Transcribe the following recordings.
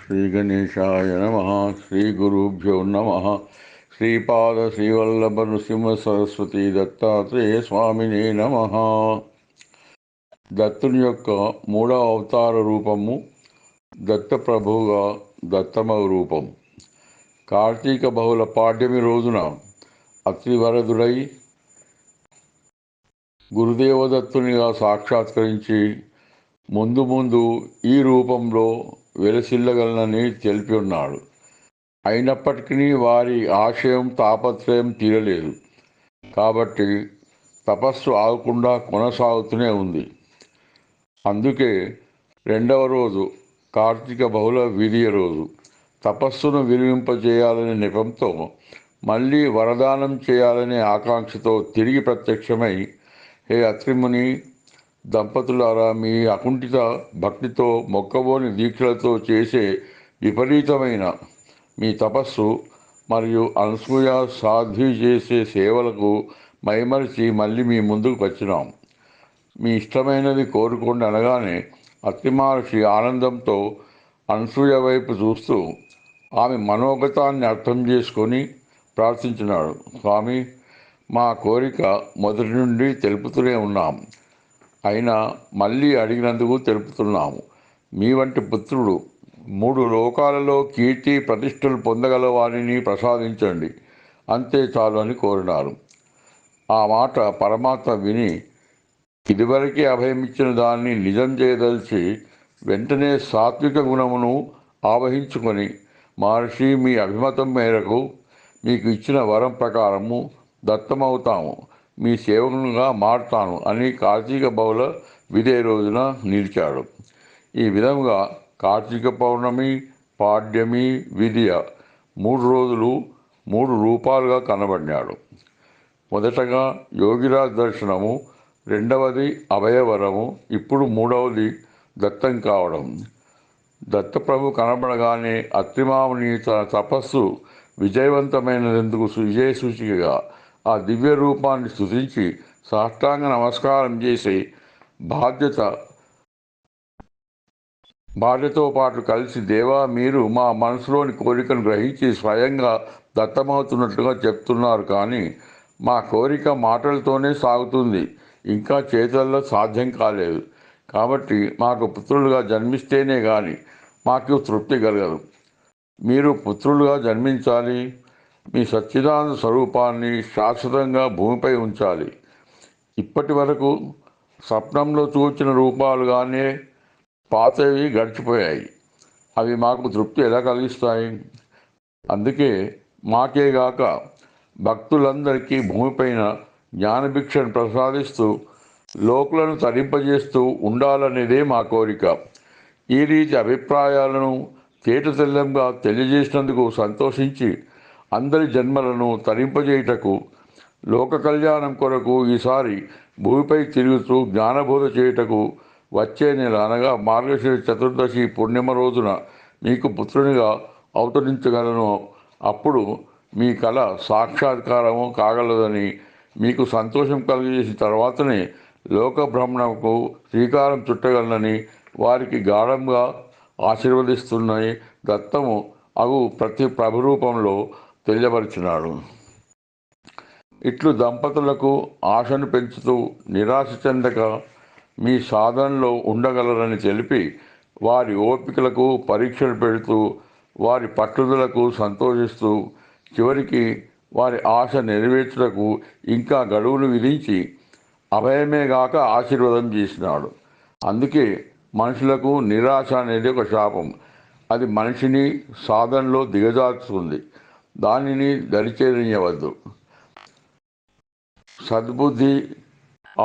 శ్రీగణేశాయ నమః. శ్రీగురుభ్యో నమః. శ్రీపాద శ్రీవల్లభ నృసింహ సరస్వతి దత్తాత్రేయ స్వామినే నమః. దత్తుని యొక్క మూడవ అవతార రూపము దత్తప్రభువుగా దత్తమ రూపం. కార్తీక బహుళ పాడ్యమి రోజున అత్రివరదుడై గురుదేవదత్తునిగా సాక్షాత్కరించి ముందు ముందు ఈ రూపంలో వెలసిల్లగలనని తెలిపి ఉన్నాడు. అయినప్పటికీ వారి ఆశయం తాపత్రయం తీరలేదు. కాబట్టి తపస్సు ఆగకుండా కొనసాగుతూనే ఉంది. అందుకే రెండవ రోజు కార్తీక బహుళ విధియ రోజు తపస్సును విరమింపజేయాలనే నెపంతో మళ్ళీ వరదానం చేయాలనే ఆకాంక్షతో తిరిగి ప్రత్యక్షమై, హే అత్రిముని దంపతులారా, మీ అకుంఠిత భక్తితో మొక్కబోని దీక్షలతో చేసే విపరీతమైన మీ తపస్సు మరియు అనసూయ సాధ్వి చేసే సేవలకు మైమరిచి మళ్ళీ మీ ముందుకు వచ్చినాం. మీ ఇష్టమైనది కోరుకోండి అనగానే అత్రి మహర్షి ఆనందంతో అనసూయ వైపు చూస్తూ ఆమె మనోగతాన్ని అర్థం చేసుకొని ప్రార్థించినాడు. స్వామి, మా కోరిక మొదటి నుండి తెలుపుతూనే ఉన్నాం. అయినా మళ్ళీ అడిగినందుకు తెలుపుతున్నాము. మీ వంటి పుత్రుడు 3 లోకాలలో కీర్తి ప్రతిష్టలు పొందగల వారిని ప్రసాదించండి, అంతే చాలు అని కోరినారు. ఆ మాట పరమాత్మ విని ఇదివరకే అభయమిచ్చిన దాన్ని నిజం చేయదలిచి వెంటనే సాత్విక గుణమును ఆవహించుకొని, మహర్షి, మీ అభిమతం మేరకు మీకు ఇచ్చిన వరం ప్రకారము దత్తమవుతాము, మీ సేవకునిగా మారుతాను అని కార్తీక బహుళ విదే రోజున నిలిచాడు. ఈ విధంగా కార్తీక పౌర్ణమి, పాడ్యమి, విధియ 3 రోజులు 3 రూపాలుగా కనబడినాడు. మొదటగా యోగిరాజ్ దర్శనము, రెండవది అభయవరము, ఇప్పుడు మూడవది దత్తం కావడం. దత్తప్రభు కనబడగానే అత్రిమాముని తన తపస్సు విజయవంతమైనందుకు విజయ సూచికగా ఆ దివ్య రూపాన్ని స్తుతించి సాష్టాంగ నమస్కారం చేసి భార్యతో పాటు కలిసి, దేవా, మీరు మా మనసులోని కోరికను గ్రహించి స్వయంగా దత్తమవుతున్నట్లుగా చెప్తున్నారు, కానీ మా కోరిక మాటలతోనే సాగుతుంది, ఇంకా చేతల్లో సాధ్యం కాలేదు. కాబట్టి మాకు పుత్రులుగా జన్మిస్తేనే కానీ మాకు తృప్తి కలగదు. మీరు పుత్రులుగా జన్మించాలి, మీ సచ్చిదానంద స్వరూపాన్ని శాశ్వతంగా భూమిపై ఉంచాలి. ఇప్పటి వరకు స్వప్నంలో చూచిన రూపాలుగానే పాతవి గడిచిపోయాయి. అవి మాకు తృప్తి ఎలా కలిగిస్తాయి? అందుకే మాకేగాక భక్తులందరికీ భూమిపైన జ్ఞానభిక్షను ప్రసాదిస్తూ లోకులను తరింపజేస్తూ ఉండాలనేదే మా కోరిక. ఈ రీతి అభిప్రాయాలను తేటతెల్లంగా తెలియజేసినందుకు సంతోషించి అందరి జన్మలను తరింపజేయుటకు, లోక కళ్యాణం కొరకు ఈసారి భూమిపై తిరుగుతూ జ్ఞానబోధ చేయుటకు వచ్చే నెల అనగా మార్గశిర చతుర్దశి పుణ్యమ రోజున మీకు పుత్రునిగా అవతరించగలను. అప్పుడు మీ కళ సాక్షాత్కారము కాగలదని మీకు సంతోషం కలిగజేసిన తర్వాతనే లోక భ్రమణకు శ్రీకారం చుట్టగలనని వారికి గాఢంగా ఆశీర్వదిస్తున్నాయి దత్తము అగు ప్రతి ప్రభురూపంలో తెలియపరిచినాడు. ఇట్లు దంపతులకు ఆశను పెంచుతూ నిరాశ చెందక మీ సాధనలో ఉండగలరని తెలిపి, వారి ఓపికలకు పరీక్షలు పెడుతూ వారి పట్టుదలకు సంతోషిస్తూ చివరికి వారి ఆశ నెరవేర్చుటకు ఇంకా గడువును విధించి అభయమేగాక ఆశీర్వాదం చేసినాడు. అందుకే మనుషులకు నిరాశ అనేది ఒక శాపం. అది మనిషిని సాధనలో దిగజార్చుతుంది. దానిని దరిచేరనివ్వద్దు. సద్బుద్ధి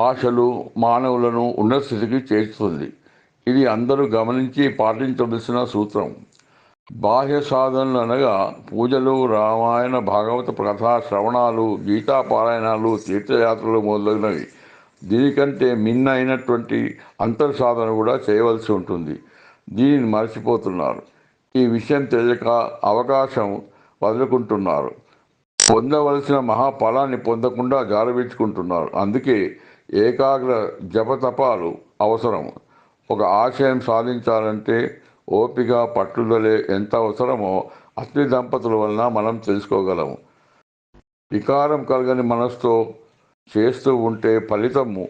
ఆశలు మానవులను ఉన్నత స్థితికి చేర్చుతుంది. ఇది అందరూ గమనించి పాటించవలసిన సూత్రం. బాహ్య సాధనలు అనగా పూజలు, రామాయణ భాగవత కథా శ్రవణాలు, గీతాపారాయణాలు, తీర్థయాత్రలు మొదలైనవి. దీనికంటే మిన్న అయినటువంటి అంతర్సాధన కూడా చేయవలసి ఉంటుంది. దీనిని మర్చిపోతున్నారు. ఈ విషయం తెలియక అవకాశం వదులుకుంటున్నారు. పొందవలసిన మహాఫలాన్ని పొందకుండా జారవించుకుంటున్నారు. అందుకే ఏకాగ్ర జపతపాలు అవసరం. ఒక ఆశయం సాధించాలంటే ఓపిక పట్టుదలే ఎంత అవసరమో అగ్ని దంపతుల వలన మనం తెలుసుకోగలము. వికారం కలగని మనసుతో చేస్తూ ఉంటే ఫలితము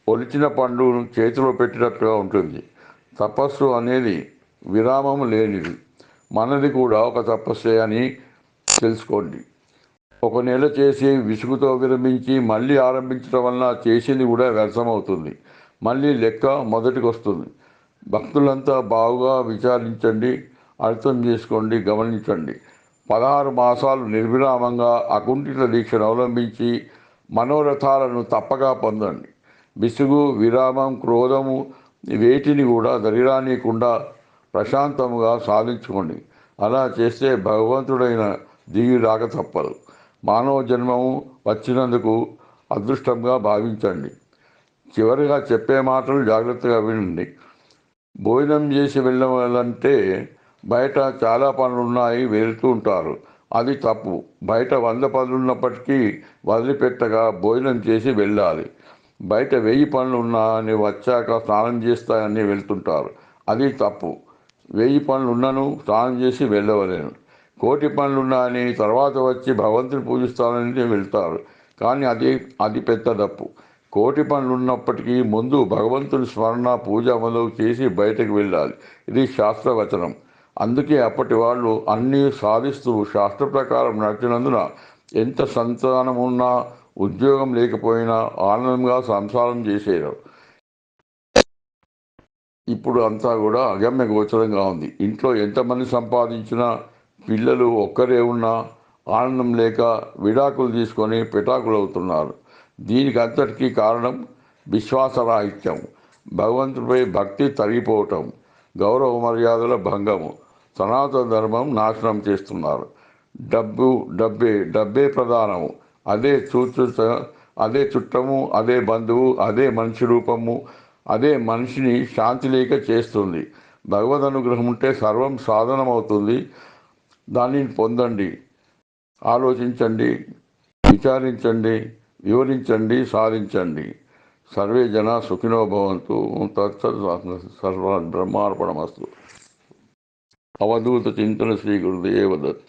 ఒలిచిన పండును చేతిలో పెట్టినట్టుగా ఉంటుంది. తపస్సు అనేది విరామం లేనిది. మనది కూడా ఒక తపస్సే అని తెలుసుకోండి. ఒక నెల చేసి విసుగుతో విరమించి మళ్ళీ ఆరంభించడం వలన చేసింది కూడా వ్యర్థమవుతుంది. మళ్ళీ లెక్క మొదటికి వస్తుంది. భక్తులంతా బాగుగా విచారించండి, అర్థం చేసుకోండి, గమనించండి. 16 మాసాలు నిర్విరామంగా అకుంఠిత దీక్షను అవలంబించి మనోరథాలను తప్పగా పొందండి. విసుగు, విరామం, క్రోధము వేటిని కూడా దరిరానీయకుండా ప్రశాంతముగా సాధించుకోండి. అలా చేస్తే భగవంతుడైన దిగి రాక తప్పదు. మానవ జన్మము వచ్చినందుకు అదృష్టంగా భావించండి. చివరిగా చెప్పే మాటలు జాగ్రత్తగా వినండి. భోజనం చేసి వెళ్ళాలంటే బయట చాలా పనులున్నాయి వెళ్తూ ఉంటారు. అది తప్పు. బయట 100 పనులున్నప్పటికీ వదిలిపెట్టగా భోజనం చేసి వెళ్ళాలి. బయట 1000 పనులున్నా అని వచ్చాక స్నానం చేస్తాయని వెళ్తుంటారు. అది తప్పు. 1000 పనులున్నను స్నానం చేసి వెళ్ళవలేను. 1,000,000 పనులున్నా అని తర్వాత వచ్చి భగవంతుని పూజిస్తానని వెళ్తారు. కానీ అది పెద్ద తప్పు. 1,000,000 పనులు ఉన్నప్పటికీ ముందు భగవంతుని స్మరణ, పూజ మొదలు చేసి బయటకు వెళ్ళాలి. ఇది శాస్త్రవచనం. అందుకే అప్పటి వాళ్ళు అన్నీ సాధిస్తూ శాస్త్ర ప్రకారం నడిచినందున ఎంత సంతానం ఉన్నా, ఉద్యోగం లేకపోయినా ఆనందంగా సంసారం చేసేరు. ఇప్పుడు అంతా కూడా అగమ్య గోచరంగా ఉంది. ఇంట్లో ఎంతమంది సంపాదించినా, పిల్లలు ఒక్కరే ఉన్నా ఆనందం లేక విడాకులు తీసుకొని పెటాకులు అవుతున్నారు. దీనికి అంతటికీ కారణం విశ్వాసరాహిత్యం, భగవంతుడిపై భక్తి తరిగిపోవటం, గౌరవ మర్యాదల భంగము, సనాతన ధర్మం నాశనం చేస్తున్నారు. డబ్బే ప్రధానము. అదే చుట్టము, అదే బంధువు, అదే మనిషి రూపము, అదే మనిషిని శాంతి లేక చేస్తుంది. భగవద్ అనుగ్రహం ఉంటే సర్వం సాధనమవుతుంది. దానిని పొందండి. ఆలోచించండి, విచారించండి, వివరించండి, సాధించండి. సర్వే జన సుఖినో భవంతు. తత్సత్ సర్వ బ్రహ్మార్పణమస్తు. అవధూత చింతన శ్రీ గురుదేవ దత్.